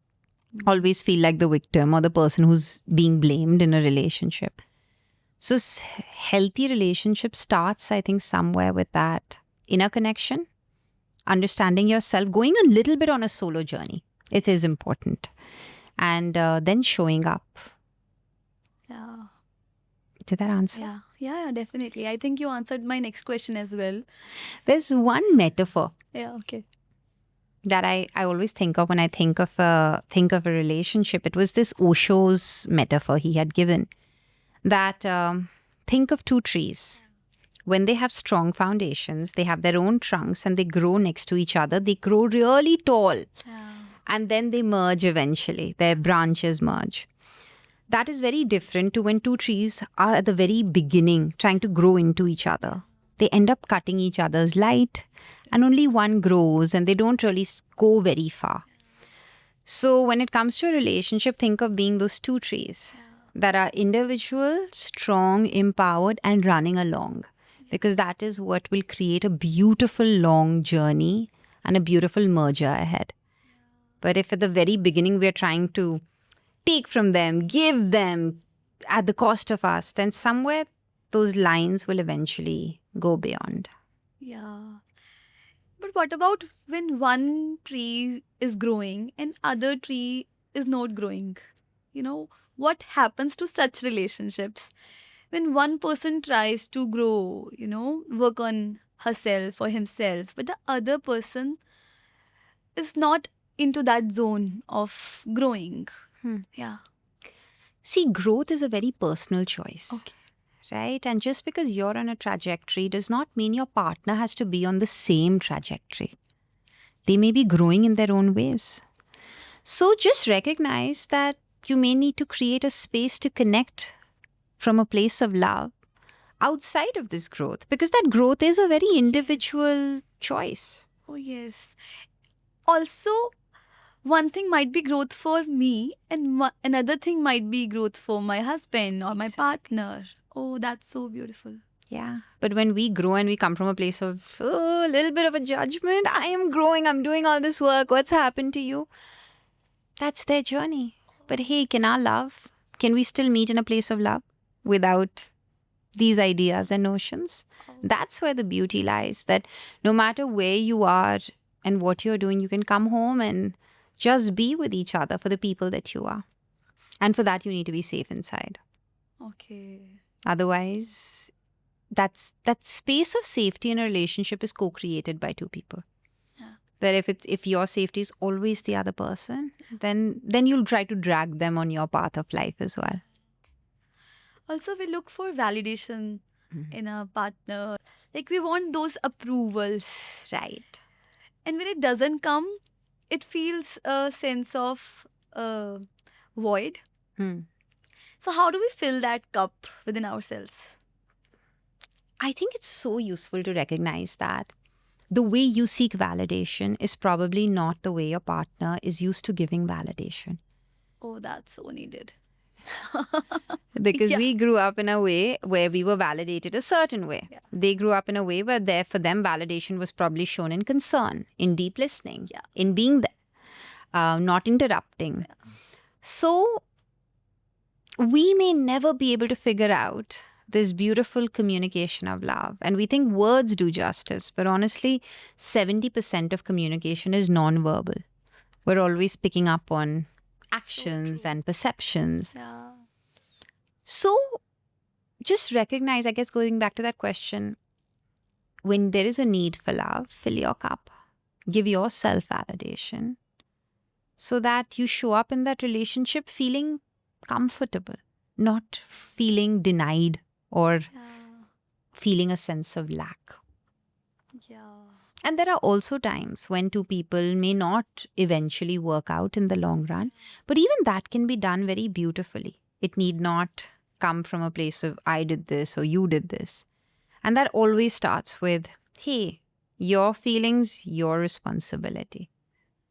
Always feel like the victim or the person who's being blamed in a relationship. So healthy relationship starts, I think, somewhere with that inner connection, understanding yourself, going a little bit on a solo journey. It is important. And then showing up. Yeah. Did that answer? Yeah, definitely. I think you answered my next question as well. There's one metaphor Yeah, okay. that I always think of when I think of a relationship. It was this Osho's metaphor he had given, that think of two trees. When they have strong foundations, they have their own trunks and they grow next to each other. They grow really tall and then they merge eventually. Their branches merge. That is very different to when two trees are at the very beginning trying to grow into each other. They end up cutting each other's light and only one grows and they don't really go very far. So when it comes to a relationship, think of being those two trees that are individual, strong, empowered, and running along. Because that is what will create a beautiful long journey and a beautiful merger ahead. But if at the very beginning we're trying to take from them, give them at the cost of us, then somewhere those lines will eventually go beyond. Yeah. But what about when one tree is growing and other tree is not growing? You know, what happens to such relationships? When one person tries to grow, work on herself or himself, but the other person is not into that zone of growing. Yeah. See, growth is a very personal choice. Okay. Right? And just because you're on a trajectory does not mean your partner has to be on the same trajectory. They may be growing in their own ways. So just recognize that you may need to create a space to connect from a place of love outside of this growth, because that growth is a very individual choice. Oh, yes. Also, one thing might be growth for me and another thing might be growth for my husband or my partner. Oh, that's so beautiful. Yeah. But when we grow and we come from a place of a little bit of a judgment, I am growing, I'm doing all this work, what's happened to you? That's their journey. But hey, can we still meet in a place of love without these ideas and notions? That's where the beauty lies, that no matter where you are and what you're doing, you can come home and just be with each other for the people that you are. And for that, you need to be safe inside. Okay. Otherwise, that space of safety in a relationship is co-created by two people. Yeah. But if your safety is always the other person, then you'll try to drag them on your path of life as well. Also, we look for validation in a partner. Like we want those approvals. Right. And when it doesn't come, it feels a sense of void. So how do we fill that cup within ourselves? I think it's so useful to recognize that the way you seek validation is probably not the way your partner is used to giving validation. Oh, that's so needed. Because Yeah. we grew up in a way where we were validated a certain way. Yeah. They grew up in a way where for them validation was probably shown in concern, in deep listening, Yeah. in being there, not interrupting. So we may never be able to figure out this beautiful communication of love. And we think words do justice, but honestly, 70% of communication is nonverbal. We're always picking up on actions true. and perceptions. Yeah. So just recognize, I guess, going back to that question, when there is a need for love, fill your cup. Give yourself validation so that you show up in that relationship feeling comfortable, not feeling denied or Yeah. feeling a sense of lack. Yeah. And there are also times when two people may not eventually work out in the long run, but even that can be done very beautifully. It need not come from a place of I did this or you did this. And that always starts with, hey, your feelings, your responsibility.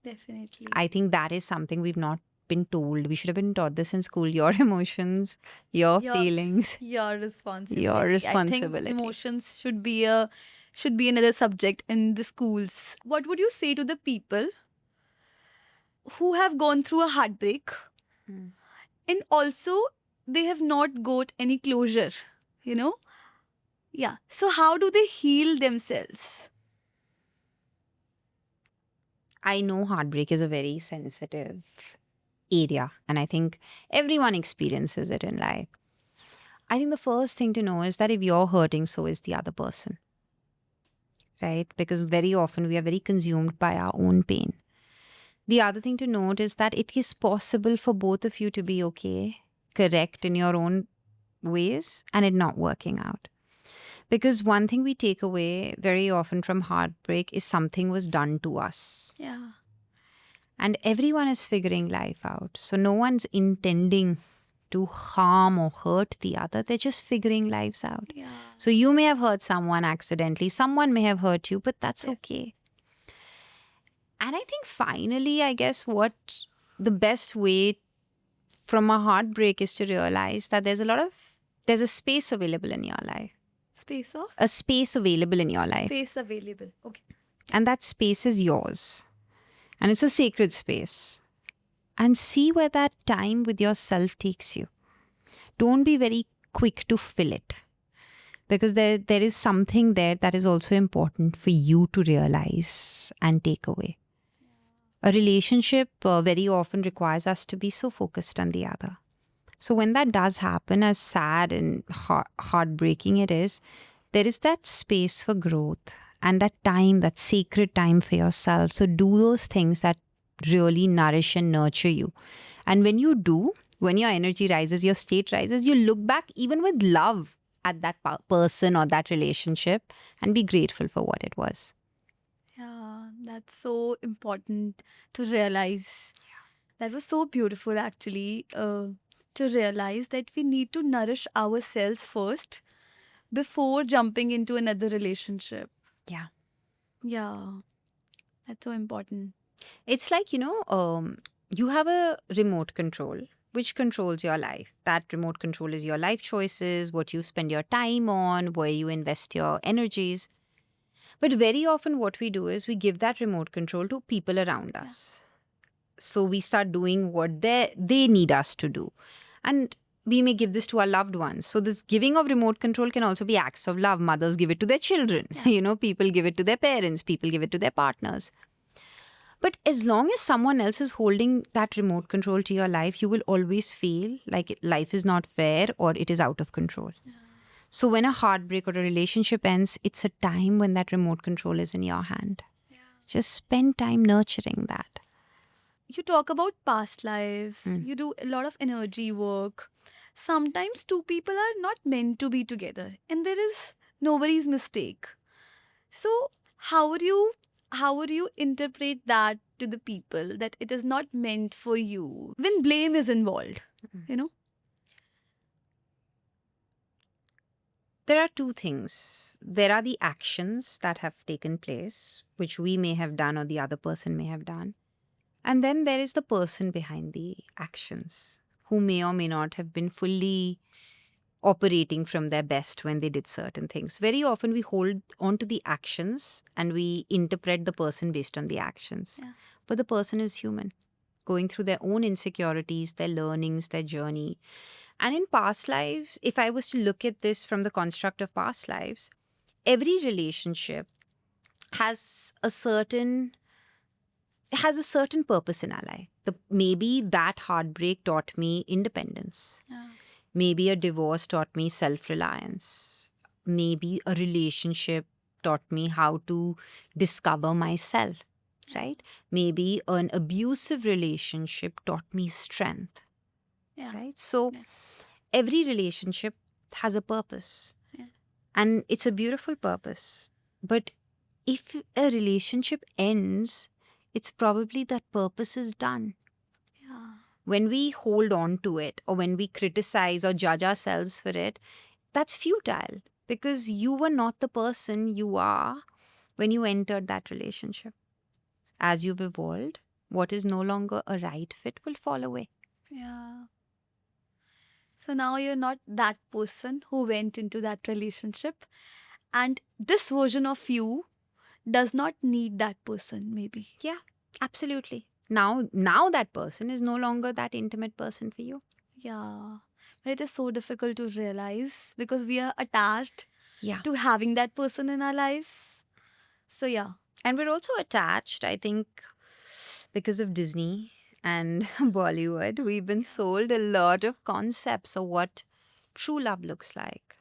Definitely. I think that is something we've not been told. We should have been taught this in school. Your emotions, your feelings, Your responsibility. your I think responsibility. emotions should be another subject in the schools. What would you say to the people who have gone through a heartbreak and also they have not got any closure, you know? Yeah. So how do they heal themselves? I know heartbreak is a very sensitive area, and I think everyone experiences it in life. I think the first thing to know is that if you're hurting, so is the other person, right? Because very often we are very consumed by our own pain. The other thing to note is that it is possible for both of you to be okay, correct in your own ways, and it not working out. Because one thing we take away very often from heartbreak is something was done to us. Yeah. And everyone is figuring life out. So no one's intending to harm or hurt the other. They're just figuring lives out. Yeah. So you may have hurt someone accidentally. Someone may have hurt you, but that's okay. And I think finally, I guess what the best way from a heartbreak is to realize that there's a space available in your life. Space of? A space available in your life. Space available. Okay. And that space is yours. And it's a sacred space. And see where that time with yourself takes you. Don't be very quick to fill it. Because there is something there that is also important for you to realize and take away. A relationship very often requires us to be so focused on the other. So when that does happen, as sad and heartbreaking it is, there is that space for growth and that time, that sacred time for yourself. So do those things that really nourish and nurture you. And when you do, when your energy rises, your state rises, you look back even with love at that person or that relationship and be grateful for what it was. Yeah, that's so important to realize. That was so beautiful, actually, to realize that we need to nourish ourselves first before jumping into another relationship. Yeah. Yeah, that's so important. It's like, you have a remote control which controls your life. That remote control is your life choices, what you spend your time on, where you invest your energies. But very often what we do is we give that remote control to people around us. So we start doing what they need us to do. And we may give this to our loved ones. So this giving of remote control can also be acts of love. Mothers give it to their children. People give it to their parents. People give it to their partners. But as long as someone else is holding that remote control to your life, you will always feel like life is not fair or it is out of control. Yeah. So when a heartbreak or a relationship ends, it's a time when that remote control is in your hand. Yeah. Just spend time nurturing that. You talk about past lives. You do a lot of energy work. Sometimes two people are not meant to be together and there is nobody's mistake. So how would you interpret that to the people that it is not meant for you when blame is involved, There are two things. There are the actions that have taken place, which we may have done or the other person may have done. And then there is the person behind the actions who may or may not have been fully operating from their best when they did certain things. Very often we hold on to the actions and we interpret the person based on the actions. Yeah. But the person is human, going through their own insecurities, their learnings, their journey. And in past lives, if I was to look at this from the construct of past lives, every relationship has a certain purpose in our life. Maybe that heartbreak taught me independence. Yeah. Maybe a divorce taught me self-reliance. Maybe a relationship taught me how to discover myself, right? Maybe an abusive relationship taught me strength, Yeah. right? So Yeah. every relationship has a purpose. Yeah. And it's a beautiful purpose. But if a relationship ends, it's probably that purpose is done. Yeah. When we hold on to it or when we criticize or judge ourselves for it, that's futile because you were not the person you are when you entered that relationship. As you've evolved, what is no longer a right fit will fall away. Yeah. So now you're not that person who went into that relationship. And this version of you does not need that person, maybe. Yeah, absolutely. Now that person is no longer that intimate person for you. Yeah. But it is so difficult to realize because we are attached Yeah. to having that person in our lives. So, yeah. And we're also attached, I think, because of Disney and Bollywood. We've been sold a lot of concepts of what true love looks like,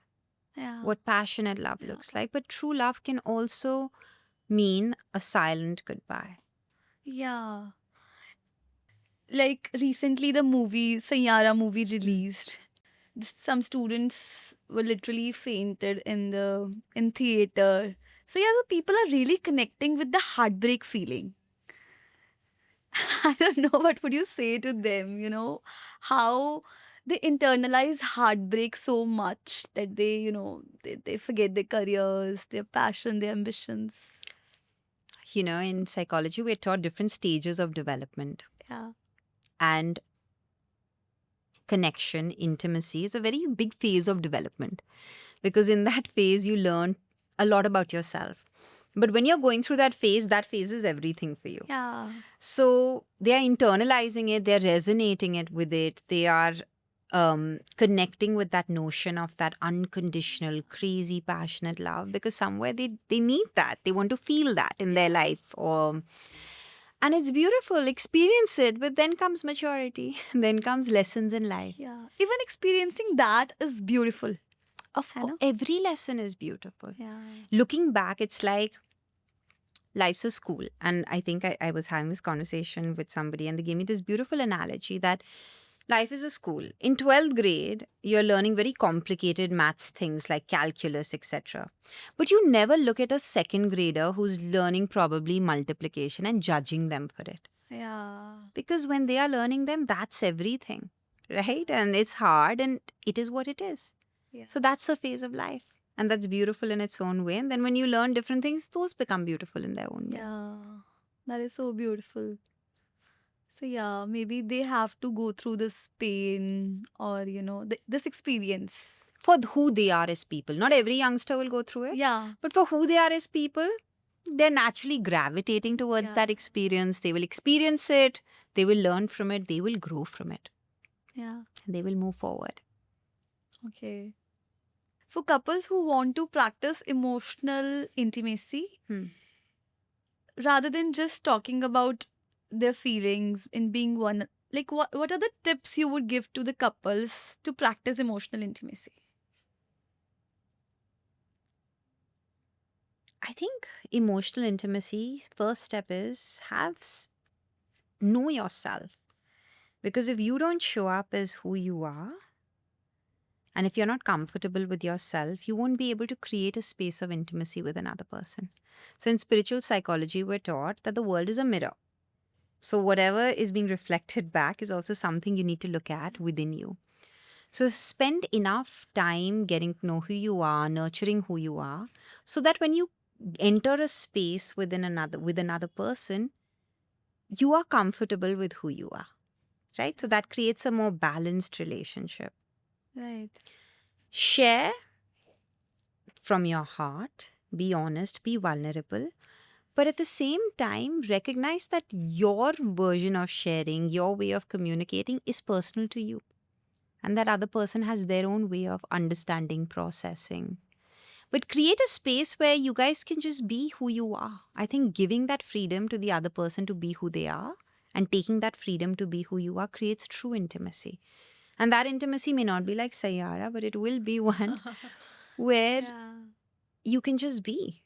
Yeah. what passionate love Yeah. looks like. But true love can also mean a silent goodbye. Yeah. Like recently, the movie, Sayara movie released. Some students were literally fainted in theater. So yeah, the people are really connecting with the heartbreak feeling. I don't know what would you say to them, how they internalize heartbreak so much that they forget their careers, their passion, their ambitions. In psychology, we're taught different stages of development. Yeah. And connection, intimacy is a very big phase of development because in that phase, you learn a lot about yourself. But when you're going through that phase is everything for you. Yeah. So they are internalizing it, they're resonating it with it, they are connecting with that notion of that unconditional, crazy, passionate love because somewhere they need that. They want to feel that in their life. And it's beautiful, experience it, but then comes maturity, then comes lessons in life. Yeah. Even experiencing that is beautiful. Of I course, know. every lesson is beautiful. Yeah. Looking back, it's like life's a school. And I think I was having this conversation with somebody and they gave me this beautiful analogy that life is a school. In 12th grade, you're learning very complicated maths things like calculus, etc. But you never look at a second grader who's learning probably multiplication and judging them for it. Yeah. Because when they are learning them, that's everything, right? And it's hard and it is what it is. Yeah. So that's a phase of life. And that's beautiful in its own way. And then when you learn different things, those become beautiful in their own way. Yeah. That is so beautiful. So yeah, maybe they have to go through this pain or this experience. For who they are as people. Not every youngster will go through it. Yeah. But for who they are as people, they're naturally gravitating towards Yeah. that experience. They will experience it. They will learn from it. They will grow from it. Yeah. And they will move forward. Okay. For couples who want to practice emotional intimacy, rather than just talking about their feelings and being one, like what are the tips you would give to the couples to practice emotional intimacy? I think emotional intimacy, first step is know yourself. Because if you don't show up as who you are, and if you're not comfortable with yourself, you won't be able to create a space of intimacy with another person. So in spiritual psychology, we're taught that the world is a mirror. So whatever is being reflected back is also something you need to look at within you. So spend enough time getting to know who you are, nurturing who you are, so that when you enter a space with another person, you are comfortable with who you are. Right? So that creates a more balanced relationship. Right. Share from your heart, be honest, be vulnerable, but at the same time, recognize that your version of sharing, your way of communicating is personal to you, and that other person has their own way of understanding, processing. But create a space where you guys can just be who you are. I think giving that freedom to the other person to be who they are and taking that freedom to be who you are creates true intimacy. And that intimacy may not be like Sayara, but it will be one where Yeah. you can just be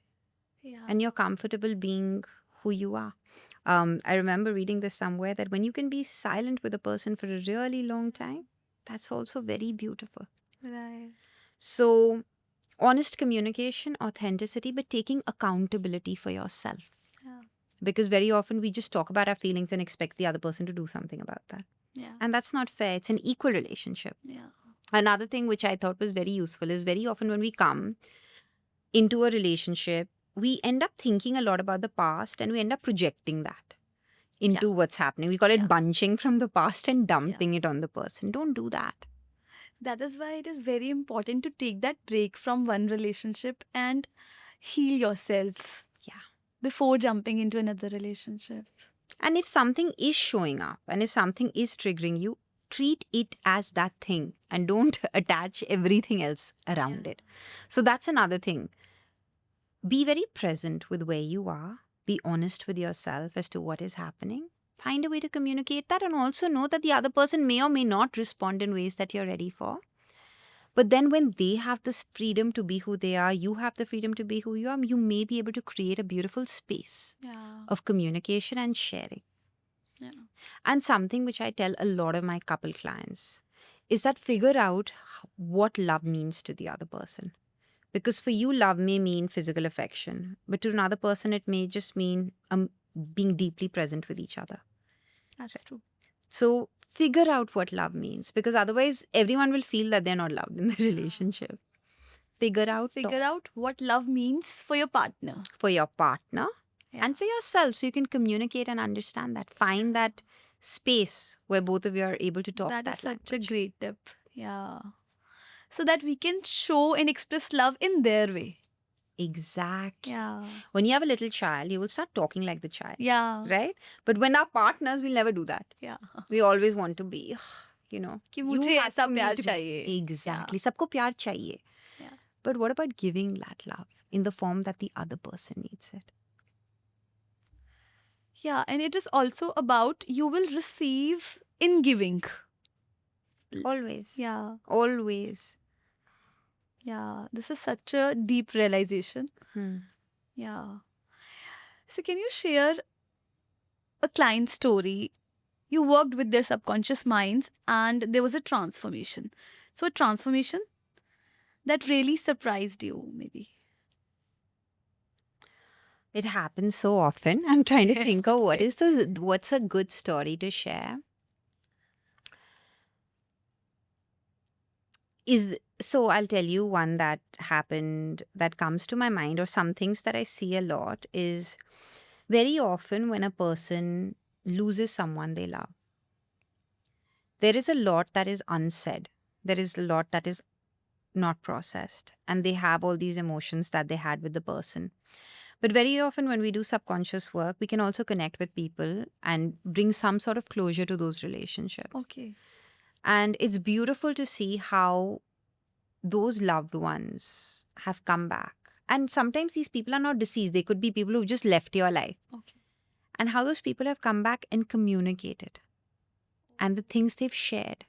Yeah. and you're comfortable being who you are. I remember reading this somewhere that when you can be silent with a person for a really long time, that's also very beautiful. Right. So, honest communication, authenticity, but taking accountability for yourself. Yeah. Because very often we just talk about our feelings and expect the other person to do something about that. Yeah. And that's not fair. It's an equal relationship. Yeah. Another thing which I thought was very useful is very often when we come into a relationship, we end up thinking a lot about the past and we end up projecting that into what's happening. We call it Yeah. bunching from the past and dumping Yeah. it on the person. Don't do that. That is why it is very important to take that break from one relationship and heal yourself Yeah. before jumping into another relationship. And if something is showing up and if something is triggering you, treat it as that thing and don't attach everything else around it. So that's another thing. Be very present with where you are. Be honest with yourself as to what is happening. Find a way to communicate that and also know that the other person may or may not respond in ways that you're ready for. But then when they have this freedom to be who they are, you have the freedom to be who you are, you may be able to create a beautiful space Yeah. of communication and sharing. Yeah. And something which I tell a lot of my couple clients is that figure out what love means to the other person. Because for you, love may mean physical affection, but to another person, it may just mean being deeply present with each other. That's true. So figure out what love means, because otherwise, everyone will feel that they're not loved in the relationship. Figure out what love means for your partner. for your partner and for yourself, so you can communicate and understand that. Find that space where both of you are able to talk that That is such language. a great tip. Yeah. So that we can show and express love in their way. Exactly. Yeah. When you have a little child, you will start talking like the child. Yeah. Right? But when our partners, we'll never do that. Yeah. We always want to be, you know, कि you मुझे have ऐसा to प्यार meet me. चाहिए. Exactly. Sabko pyar chahiye. Yeah. But what about giving that love in the form that the other person needs it? Yeah, and it is also about you will receive in giving. Always. Yeah. Always. Yeah. This is such a deep realization. Hmm. Yeah. So can you share a client story? You worked with their subconscious minds and there was a transformation. So a transformation that really surprised you, maybe. It happens so often. I'm trying to think of what's a good story to share. So I'll tell you one that happened that comes to my mind, or some things that I see a lot is very often when a person loses someone they love, there is a lot that is unsaid. There is a lot that is not processed, and they have all these emotions that they had with the person. But very often when we do subconscious work, we can also connect with people and bring some sort of closure to those relationships. Okay. And it's beautiful to see how those loved ones have come back. And sometimes these people are not deceased. They could be people who've just left your life. Okay. And how those people have come back and communicated and the things they've shared.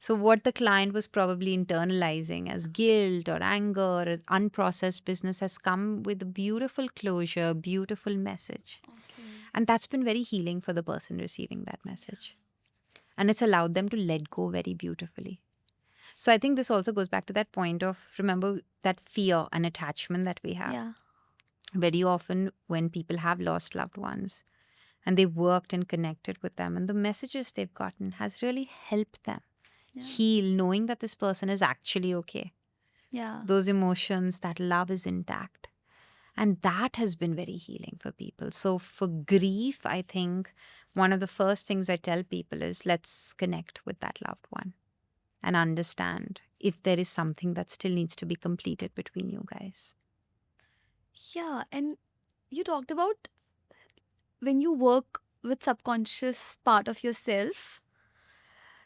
So what the client was probably internalizing as guilt or anger or unprocessed business has come with a beautiful closure, beautiful message. Okay. And that's been very healing for the person receiving that message. And it's allowed them to let go very beautifully. So I think this also goes back to that point of, remember that fear and attachment that we have. Yeah. Very often when people have lost loved ones and they've worked and connected with them and the messages they've gotten has really helped them Yeah. heal knowing that this person is actually okay. Yeah. Those emotions, that love is intact. And that has been very healing for people. So for grief, I think one of the first things I tell people is let's connect with that loved one and understand if there is something that still needs to be completed between you guys. Yeah. And you talked about when you work with subconscious part of yourself.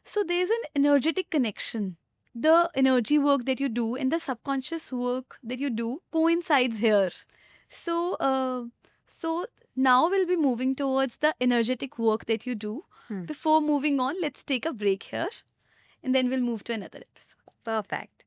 So there's an energetic connection. The energy work that you do and the subconscious work that you do coincides here. So, so now we'll be moving towards the energetic work that you do. Hmm. Before moving on, let's take a break here, and then we'll move to another episode. Perfect.